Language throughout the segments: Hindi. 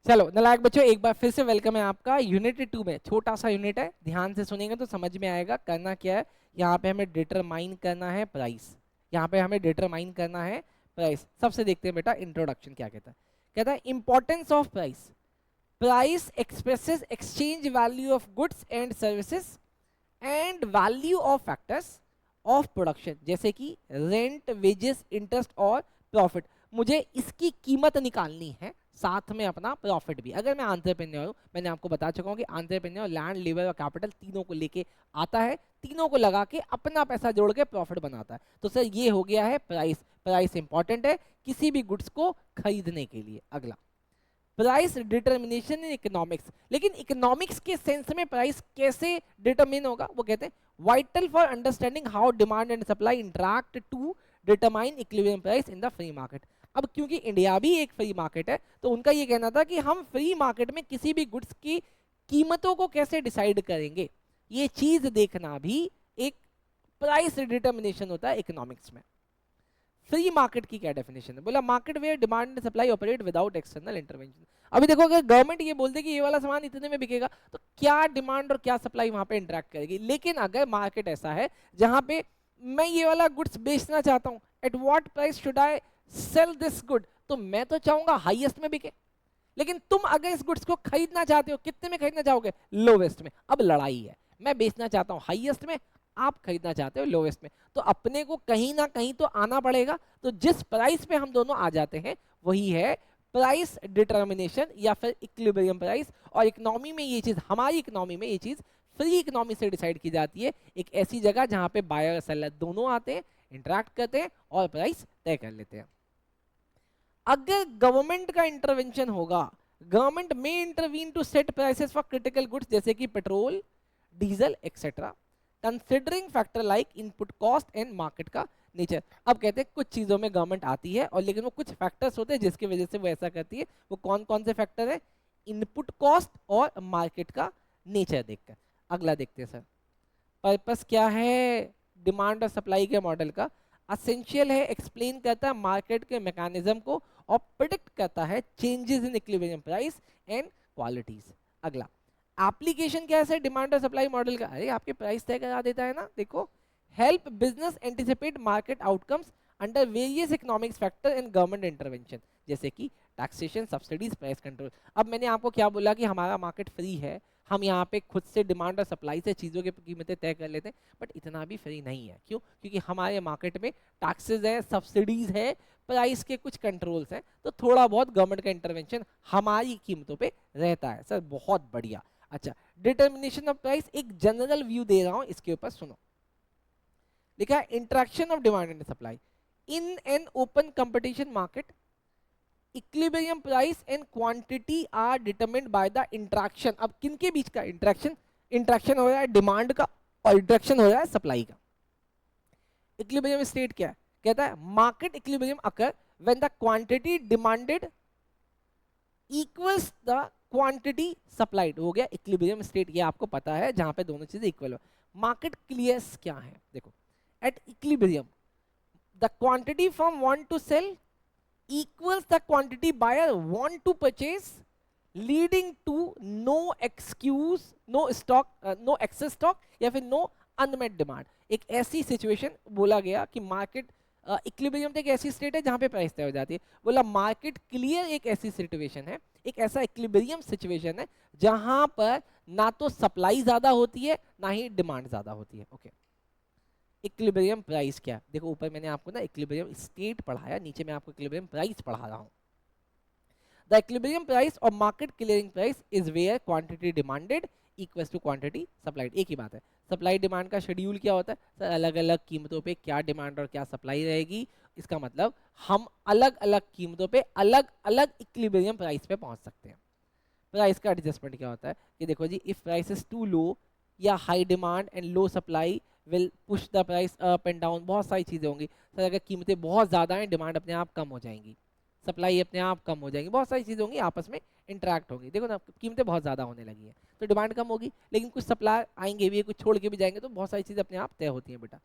चलो नालायक बच्चों, एक बार फिर से वेलकम है आपका यूनिट 2 में। छोटा सा यूनिट है, ध्यान से सुनेंगे तो समझ में आएगा। करना क्या है, यहाँ पे हमें डिटरमाइन करना है प्राइस। यहाँ पे हमें डिटरमाइन करना है प्राइस। सबसे देखते हैं बेटा इंट्रोडक्शन क्या कहता है। कहता है importance of price. Price expresses exchange value of goods and services and value of factors of production, जैसे कि रेंट, वेजेस, इंटरेस्ट और प्रॉफिट। मुझे इसकी कीमत निकालनी है, साथ में अपना प्रॉफिट भी। अगर मैं एंटरप्रेन्योर हूँ, मैंने आपको बता चुका हूँ कि एंटरप्रेन्योर लैंड, लेबर और कैपिटल तीनों को लेके आता है, तीनों को लगा के अपना पैसा जोड़ के प्रॉफिट बनाता है। तो सर ये हो गया है प्राइस। प्राइस इंपॉर्टेंट है किसी भी गुड्स को खरीदने के लिए। अगला, प्राइस डिटर्मिनेशन इन इकोनॉमिक्स। लेकिन इकोनॉमिक्स के सेंस में प्राइस कैसे डिटरमिन होगा, वो कहते हैं vital for understanding how demand and supply interact to determine equilibrium price in the free market. अब क्योंकि इंडिया भी एक फ्री मार्केट है, तो उनका ये कहना था कि हम फ्री मार्केट में किसी भी गुड्स की कीमतों को कैसे डिसाइड करेंगे, ये चीज देखना भी एक प्राइस डिटर्मिनेशन होता है इकोनॉमिक्स में। फ्री मार्केट की क्या डेफिनेशन है, बोला market where demand and supply operate without external intervention. अभी देखो, अगर गवर्नमेंट ये बोल दे कि ये वाला सामान इतने में बिकेगा, तो क्या डिमांड और क्या सप्लाई वहां पे इंटरेक्ट करेगी। लेकिन अगर मार्केट ऐसा है जहां पे मैं ये वाला गुड्स बेचना चाहता हूं, at what price should I sell this good, तो मैं तो चाहूंगा हाईएस्ट में बिके। लेकिन तुम अगर इस गुड्स को खरीदना चाहते हो, कितने में खरीदना चाहोगे, लोवेस्ट में। अब लड़ाई है, मैं बेचना चाहता हूं हाईएस्ट में, आप खरीदना चाहते हो लोवेस्ट में, तो अपने को कहीं ना कहीं तो आना पड़ेगा। तो जिस प्राइस पे हम दोनों आ जाते हैं वही है प्राइस डिटर्मिनेशन या फिर इक्विलिब्रियम प्राइस। और इकोनॉमी में ये चीज, हमारी इकोनॉमी में ये चीज फ्री इकोनॉमी से डिसाइड की जाती है। एक ऐसी जगह जहां पे बायर और सेलर दोनों आते हैं, इंटरेक्ट करते हैं और प्राइस तय कर लेते हैं। अगर गवर्नमेंट का इंटरवेंशन होगा, गवर्नमेंट में intervene to set prices for critical goods जैसे कि petrol, diesel etcetera, considering factor like input cost and market का नेचर। अब कहते हैं कुछ चीजों में गवर्नमेंट आती है, और लेकिन वो कुछ फैक्टर्स होते हैं जिसकी वजह से वो ऐसा करती है। वो कौन कौन से फैक्टर है, इनपुट कॉस्ट और मार्केट का नेचर देखकर। अगला देखते हैं सर, पर्पस क्या है डिमांड और सप्लाई के मॉडल का। असेंशियल है, एक्सप्लेन करता है मार्केट के मैकेनिज्म को और प्रिडिक्ट करता है changes in equilibrium price and qualities. अगला, एप्लीकेशन क्या है डिमांड और सप्लाई मॉडल का, अरे आपके प्राइस तय करा देता है ना। देखो, help business anticipate market outcomes under various economics factor and government intervention, जैसे कि टैक्सेशन, सब्सिडीज, प्राइस कंट्रोल। अब मैंने आपको क्या बोला कि हमारा मार्केट फ्री है, हम यहाँ पे खुद से डिमांड और सप्लाई से चीज़ों की कीमतें तय कर लेते हैं, बट इतना भी फ्री नहीं है। क्यों? क्योंकि हमारे मार्केट में टैक्सेस है, सब्सिडीज है, प्राइस के कुछ कंट्रोल्स हैं, तो थोड़ा बहुत गवर्नमेंट का इंटरवेंशन हमारी कीमतों पे रहता है। सर बहुत बढ़िया। अच्छा, डिटर्मिनेशन ऑफ प्राइस, एक जनरल व्यू दे रहा हूं, इसके ऊपर सुनो। लिखा है interaction of demand and supply in an open competition market, equilibrium price and quantity are determined by the interaction. अब किनके बीच का इंटरेक्शन, इंटरेक्शन हो रहा है डिमांड का और इंटरेक्शन हो रहा है सप्लाई का। इक्विलिब्रियम स्टेट क्या है, कहता है market equilibrium occur when the quantity demanded equals the quantity supplied. हो गया इक्विलिब्रियम स्टेट, ये आपको पता है, जहां पे दोनों चीजें इक्वल हो। मार्केट क्लियर्स क्या है, देखो, at equilibrium the quantity from want to sell equals the quantity buyer want to purchase, leading to no excuse, no stock, no excess stock या फिर no unmet demand। एक ऐसी सिचुएशन बोला गया कि मार्केट इक्विलिब्रियम तो एक ऐसी स्टेट है जहां पे प्राइस तय हो जाती है। बोला मार्केट क्लियर एक ऐसी सिचुएशन है, एक ऐसा इक्विलिब्रियम सिचुएशन है जहां पर ना तो सप्लाई ज्यादा होती है ना ही डिमांड ज्यादा होती है। ओके, इक्विलिब्रियम प्राइस क्या, देखो ऊपर मैंने आपको ना इक्विलिब्रियम स्टेट पढ़ाया, नीचे मैं आपको इक्विलिब्रियम प्राइस पढ़ा रहा हूं। द इक्विलिब्रियम प्राइस और market clearing price is where quantity demanded equals to quantity supplied. एक ही बात है। सप्लाई डिमांड का शेड्यूल क्या होता है सर, अलग अलग कीमतों पे क्या डिमांड और क्या सप्लाई रहेगी, इसका मतलब हम अलग अलग कीमतों पे अलग अलग इक्विलिब्रियम प्राइस पे पहुंच सकते हैं। प्राइस का एडजस्टमेंट क्या होता है कि देखो जी, if price is to low या high demand and low supply will push the price up and down. बहुत सारी चीजें होंगी सर, अगर कीमतें बहुत ज्यादा हैं डिमांड अपने आप कम हो जाएंगी, सप्लाई अपने आप कम हो जाएगी, बहुत सारी चीजें होंगी आपस में इंटरेक्ट होंगी। देखो ना, कीमतें बहुत ज्यादा होने लगी हैं तो डिमांड कम होगी, लेकिन कुछ सप्लाई आएंगे भी, कुछ छोड़ के भी जाएंगे, तो बहुत सारी चीजें अपने आप तय होती हैं बेटा।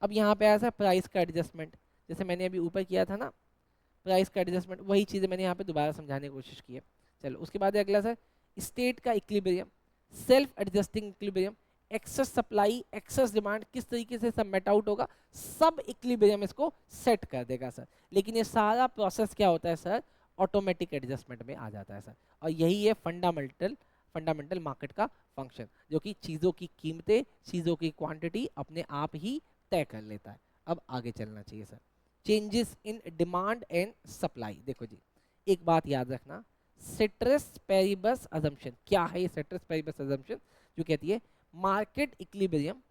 अब यहाँ पे ऐसा प्राइस का एडजस्टमेंट, जैसे मैंने अभी ऊपर किया था ना प्राइस का एडजस्टमेंट, वही चीजें मैंने यहाँ पे दोबारा समझाने की कोशिश की है। चलो उसके बाद है अगला सर स्टेट का equilibrium, self adjusting equilibrium, excess supply excess demand किस तरीके से सब मेट आउट होगा, सब इक्विलिब्रियम इसको सेट कर देगा सर। लेकिन ये सारा प्रोसेस क्या होता है सर, ऑटोमेटिक एडजस्टमेंट में आ जाता है सर। और यही है फंडामेंटल मार्केट का फंक्शन, जो कि चीज़ों की कीमतें, चीज़ों की क्वांटिटी अपने आप ही तय कर लेता है। अब आगे चलना चाहिए sir, changes in demand and supply. देखो जी एक बात याद रखना, सिट्रस पेरिबस अजम्पशन। क्या है ये सिट्रस पेरिबस अजम्पशन? जो कहती है market equilibrium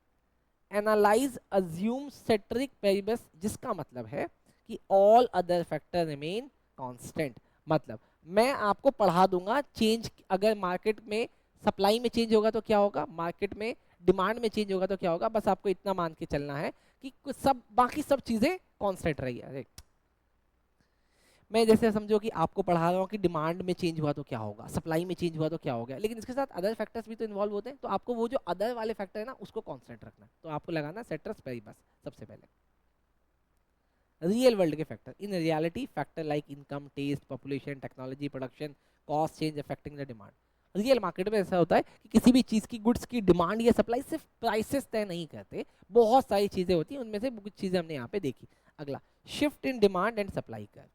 analyse assume सेट्रिक Paribas, जिसका मतलब है कि all other factor remain constant. मतलब मैं आपको पढ़ा दूंगा चेंज, अगर मार्केट में सप्लाई में चेंज होगा तो क्या होगा, मार्केट में डिमांड में चेंज होगा तो क्या होगा, बस आपको इतना मान के चलना है कि सब बाकी सब चीजें कांस्टेंट रही है। मैं जैसे समझो कि आपको पढ़ा रहा हूँ कि डिमांड में चेंज हुआ तो क्या होगा, सप्लाई में चेंज हुआ तो क्या होगा, लेकिन इसके साथ अदर फैक्टर्स भी तो इन्वॉल्व होते हैं, तो आपको वो जो अदर वाले फैक्टर है ना उसको कांस्टेंट रखना है। तो आपको लगाना सेट्रस पेरिबस सबसे पहले। रियल वर्ल्ड के factor, in reality factor like income, taste, population, technology, production, cost change affecting the demand. Real market में ऐसा होता है कि किसी भी चीज़ की, गुड्स की डिमांड या सप्लाई सिर्फ प्राइसेस तय नहीं करते, बहुत सारी चीज़ें होती हैं, उनमें से कुछ चीज़ें हमने यहाँ पे देखी। अगला shift in demand and supply कर,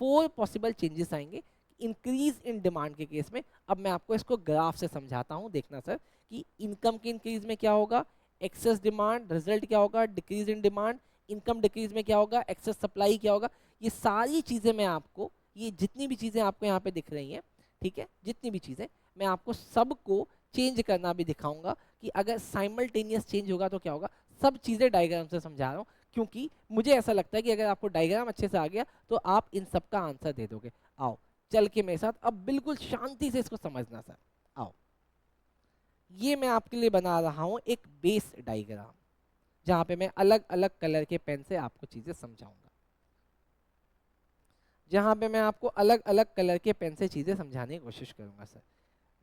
4 पॉसिबल चेंजेस आएंगे इंक्रीज इन डिमांड के केस में। अब मैं आपको इसको ग्राफ से समझाता हूँ, देखना सर कि इनकम के इंक्रीज में क्या होगा, एक्सेस डिमांड, रिजल्ट क्या होगा, decrease in demand, income decrease में क्या होगा, एक्सेस सप्लाई क्या होगा। ये सारी चीज़ें मैं आपको, ये जितनी भी चीज़ें आपको यहाँ पे दिख रही हैं, ठीक है, जितनी भी चीज़ें मैं आपको सबको चेंज करना भी दिखाऊंगा कि अगर साइमल्टेनियस चेंज होगा तो क्या होगा। सब चीज़ें डायग्राम से समझा रहा हूँ, क्योंकि मुझे ऐसा लगता है कि अगर आपको डायग्राम अच्छे से आ गया तो आप इन सब का आंसर दे दोगे। आओ चल के मेरे साथ, अब बिल्कुल शांति से इसको समझना सर। आओ ये मैं आपके लिए बना रहा हूँ एक बेस डायग्राम, जहाँ पे मैं अलग अलग कलर के पेन से आपको चीज़ें समझाऊंगा, जहाँ पे मैं आपको अलग अलग कलर के पेन से चीज़ें समझाने की कोशिश करूंगा सर।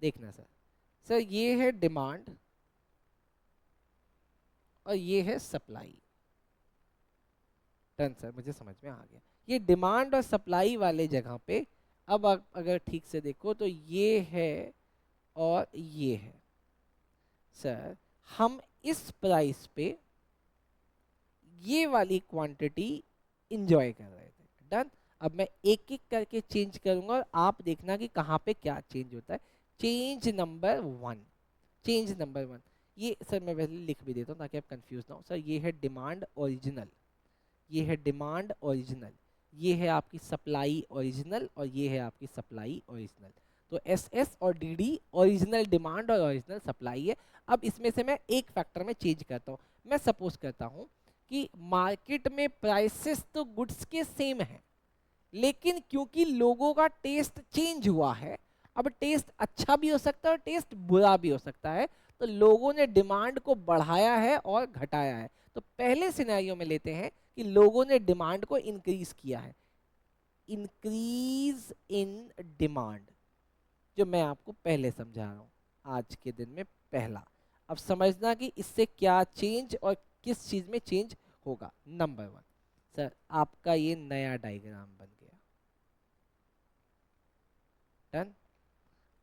देखना सर, सर ये है डिमांड और ये है सप्लाई। डन सर, मुझे समझ में आ गया। ये डिमांड और सप्लाई वाले जगह पे अब आप अगर ठीक से देखो तो ये है और ये है सर, हम इस प्राइस पे ये वाली क्वांटिटी इंजॉय कर रहे थे। डन। अब मैं एक एक करके चेंज करूंगा और आप देखना कि कहाँ पे क्या चेंज होता है। चेंज नंबर 1, चेंज नंबर 1, ये सर मैं पहले लिख भी देता हूँ ताकि आप कंफ्यूज ना हो। सर ये है डिमांड ओरिजिनल, ये है डिमांड ओरिजिनल, ये है आपकी सप्लाई ओरिजिनल और ये है आपकी सप्लाई ओरिजिनल। तो एस एस और डी डी ओरिजिनल डिमांड और ओरिजिनल सप्लाई है। अब इसमें से मैं एक फैक्टर में चेंज करता हूँ। मैं सपोज करता हूँ कि मार्केट में प्राइसेस तो गुड्स के सेम है, लेकिन क्योंकि लोगों का टेस्ट चेंज हुआ है, अब टेस्ट अच्छा भी हो सकता है और टेस्ट बुरा भी हो सकता है, तो लोगों ने डिमांड को बढ़ाया है और घटाया है। तो पहले सिनेरियो में लेते हैं कि लोगों ने डिमांड को इंक्रीज किया है, इंक्रीज इन डिमांड, जो मैं आपको पहले समझा रहा हूं आज के दिन में पहला। अब समझना कि इससे क्या चेंज और किस चीज में चेंज होगा। नंबर 1 सर आपका ये नया डायग्राम बन गया। डन।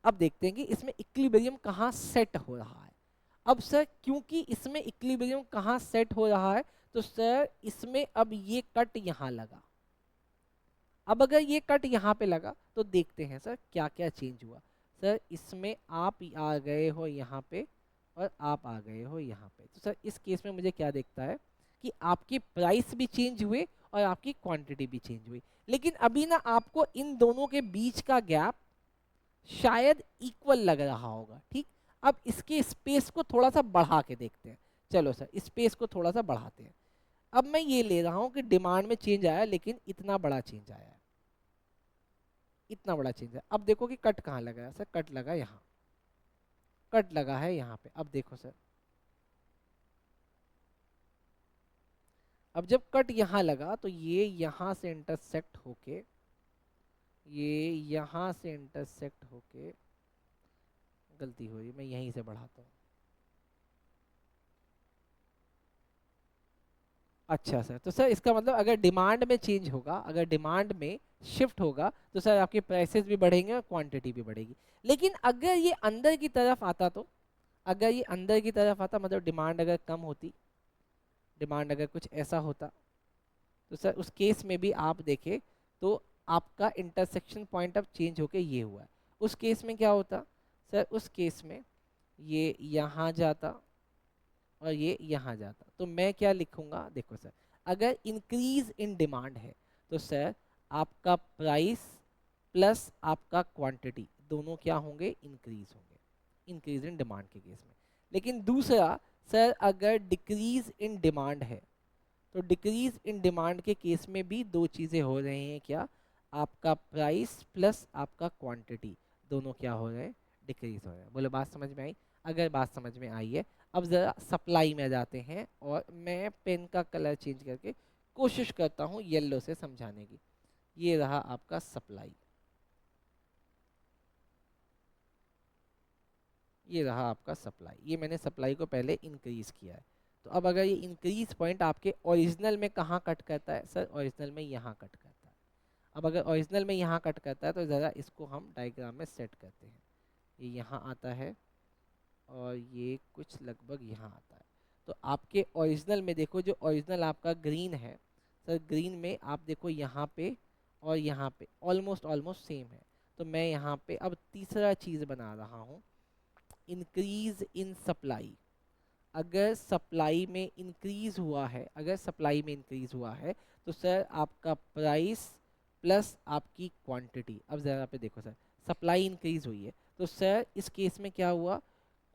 अब देखते हैं कि इसमें इक्विलिब्रियम कहाँ सेट हो रहा है। अब सर क्योंकि इसमें इक्विलिब्रियम कहाँ सेट हो रहा है, तो सर इसमें अब ये कट यहाँ लगा। अब अगर ये कट यहाँ पे लगा तो देखते हैं सर क्या क्या चेंज हुआ। सर इसमें आप आ गए हो यहाँ पे और आप आ गए हो यहाँ पे, तो सर इस केस में मुझे क्या देखता है कि आपकी प्राइस भी चेंज हुए और आपकी क्वांटिटी भी चेंज हुई। लेकिन अभी ना आपको इन दोनों के बीच का गैप शायद इक्वल लग रहा होगा। ठीक, अब इसके स्पेस को थोड़ा सा बढ़ा के देखते हैं। चलो सर स्पेस को थोड़ा सा बढ़ाते हैं। अब मैं ये ले रहा हूँ कि डिमांड में चेंज आया, लेकिन इतना बड़ा चेंज आया है, इतना बड़ा चेंज है। अब देखो कि कट कहाँ लगा है। सर कट लगा यहाँ, कट लगा है यहाँ पे। अब देखो सर, अब जब कट यहाँ लगा तो ये यहाँ से इंटरसेक्ट होके, ये यहाँ से इंटरसेक्ट होके, गलती हो रही, मैं यहीं से बढ़ाता हूँ। अच्छा सर, तो सर इसका मतलब अगर डिमांड में चेंज होगा, अगर डिमांड में शिफ्ट होगा तो सर आपके प्राइसेस भी बढ़ेंगे और क्वांटिटी भी बढ़ेगी। लेकिन अगर ये अंदर की तरफ आता तो, अगर ये अंदर की तरफ आता मतलब डिमांड अगर कम होती, डिमांड अगर कुछ ऐसा होता, तो सर उस केस में भी आप देखें तो आपका इंटरसेक्शन पॉइंट अब चेंज होके ये हुआ है। उस केस में क्या होता सर, उस केस में ये यहाँ जाता और ये यहाँ जाता। तो मैं क्या लिखूंगा, देखो सर, अगर इंक्रीज इन डिमांड है तो सर आपका प्राइस प्लस आपका क्वांटिटी दोनों क्या होंगे, इंक्रीज होंगे, इंक्रीज इन डिमांड के केस में। लेकिन दूसरा सर, अगर डिक्रीज इन डिमांड है तो डिक्रीज इन डिमांड के केस में भी दो चीज़ें हो रही हैं, क्या, आपका प्राइस प्लस आपका क्वांटिटी दोनों क्या हो रहे हैं, डिक्रीज हो रहे हैं। बोलो बात समझ में आई? अगर बात समझ में आई है, अब ज़रा सप्लाई में जाते हैं और मैं पेन का कलर चेंज करके कोशिश करता हूँ येलो से समझाने की। ये रहा आपका सप्लाई, ये रहा आपका सप्लाई, ये मैंने सप्लाई को पहले इंक्रीज किया है। तो अब अगर ये इंक्रीज पॉइंट आपके ओरिजिनल में कहाँ कट करता है सर, ओरिजिनल में यहाँ कट करता है। अब अगर ओरिजिनल में यहाँ कट करता है तो ज़रा इसको हम डायग्राम में सेट करते हैं। ये यहाँ आता है और ये कुछ लगभग यहाँ आता है। तो आपके ओरिजिनल में देखो, जो ओरिजिनल आपका ग्रीन है सर, ग्रीन में आप देखो यहाँ पे और यहाँ पे ऑलमोस्ट ऑलमोस्ट सेम है। तो मैं यहाँ पे अब तीसरा चीज़ बना रहा हूँ, इंक्रीज इन सप्लाई। अगर सप्लाई में इंक्रीज हुआ है, अगर सप्लाई में इंक्रीज हुआ है तो सर आपका प्राइस प्लस आपकी क्वांटिटी। अब ज़रा पे देखो सर, सप्लाई इंक्रीज हुई है तो सर इस केस में क्या हुआ,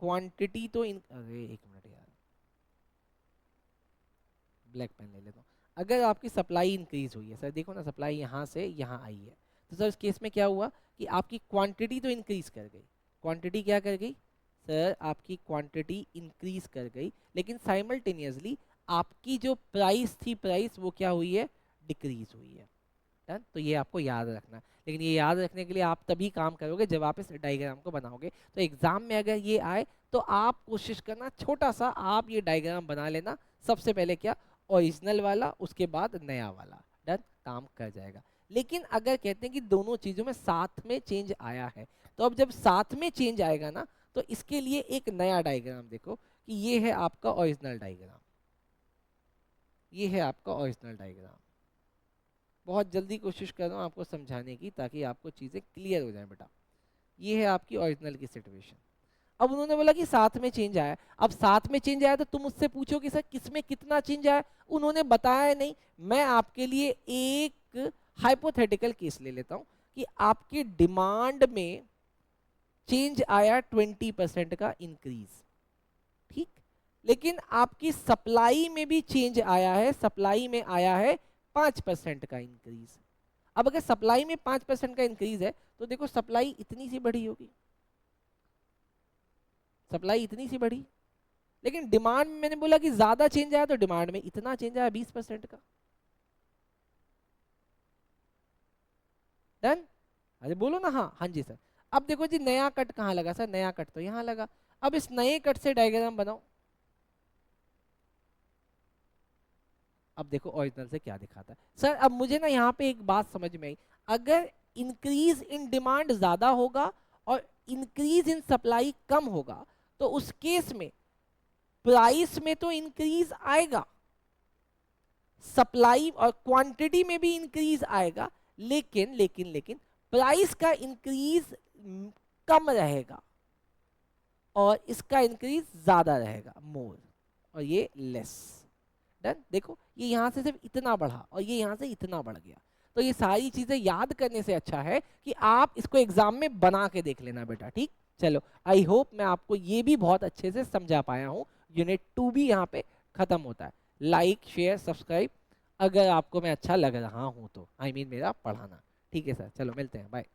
क्वांटिटी तो अरे एक मिनट यार, ब्लैक पेन ले लेता हूँ। अगर आपकी सप्लाई इंक्रीज हुई है सर, देखो ना सप्लाई यहाँ से यहाँ आई है, तो सर इस केस में क्या हुआ कि आपकी क्वांटिटी तो इंक्रीज कर गई। क्वांटिटी क्या कर गई सर, आपकी क्वांटिटी इंक्रीज कर गई, लेकिन साइमल्टेनियसली आपकी जो प्राइस थी, प्राइस वो क्या हुई है, डिक्रीज हुई है। डन? तो ये आपको याद रखना है। लेकिन ये याद रखने के लिए आप तभी काम करोगे जब आप इस डायग्राम को बनाओगे। तो एग्जाम में अगर ये आए तो आप कोशिश करना छोटा सा आप ये डायग्राम बना लेना, सबसे पहले क्या, ओरिजिनल वाला, उसके बाद नया वाला। डन? काम कर जाएगा। लेकिन अगर कहते हैं कि दोनों चीज़ों में साथ में चेंज आया है, तो अब जब साथ में चेंज आएगा ना, तो इसके लिए एक नया डायग्राम देखो कि ये है आपका ओरिजिनल डायग्राम, ये है आपका ओरिजिनल डायग्राम। बहुत जल्दी कोशिश कर रहा हूँ आपको समझाने की ताकि आपको चीज़ें क्लियर हो जाए बेटा। ये है आपकी ओरिजिनल की सिचुएशन। अब उन्होंने बोला कि साथ में चेंज आया। अब साथ में चेंज आया तो तुम मुझसे पूछो कि सर किसमें कितना चेंज आया, उन्होंने बताया नहीं। मैं आपके लिए एक हाइपोथेटिकल केस ले लेता हूँ कि आपकी डिमांड में चेंज आया 20% का इंक्रीज, ठीक, लेकिन आपकी सप्लाई में भी चेंज आया है, सप्लाई में आया है 5% का इंक्रीज। अब अगर सप्लाई में 5% का इंक्रीज है तो देखो सप्लाई इतनी सी बढ़ी होगी, सप्लाई इतनी सी बढ़ी, लेकिन डिमांड में मैंने बोला कि ज्यादा चेंज आया तो डिमांड में इतना चेंज आया 20% का। डन? अरे बोलो ना, हाँ हाँ जी सर। अब देखो जी नया कट कहाँ लगा सर, नया कट तो यहाँ लगा। अब इस नए कट से डायग्राम बनाओ। अब देखो ओरिजिनल से क्या दिखाता है सर। अब मुझे ना यहाँ पे एक बात समझ में आई, अगर इंक्रीज इन डिमांड ज्यादा होगा और इंक्रीज इन सप्लाई कम होगा तो उस केस में प्राइस में तो इंक्रीज आएगा, सप्लाई और क्वांटिटी में भी इंक्रीज आएगा, लेकिन लेकिन लेकिन प्राइस का इंक्रीज कम रहेगा और इसका इंक्रीज ज्यादा रहेगा, मोर, और ये लेस। डन? देखो ये यहाँ से सिर्फ इतना बढ़ा और ये यहाँ से इतना बढ़ गया। तो ये सारी चीजें याद करने से अच्छा है कि आप इसको एग्जाम में बना के देख लेना बेटा, ठीक। चलो, आई होप मैं आपको ये भी बहुत अच्छे से समझा पाया हूँ। यूनिट 2 भी यहाँ पे खत्म होता है। लाइक शेयर सब्सक्राइब अगर आपको मैं अच्छा लग रहा हूँ तो, आई मीन मेरा पढ़ाना। ठीक है सर, चलो मिलते हैं, बाय।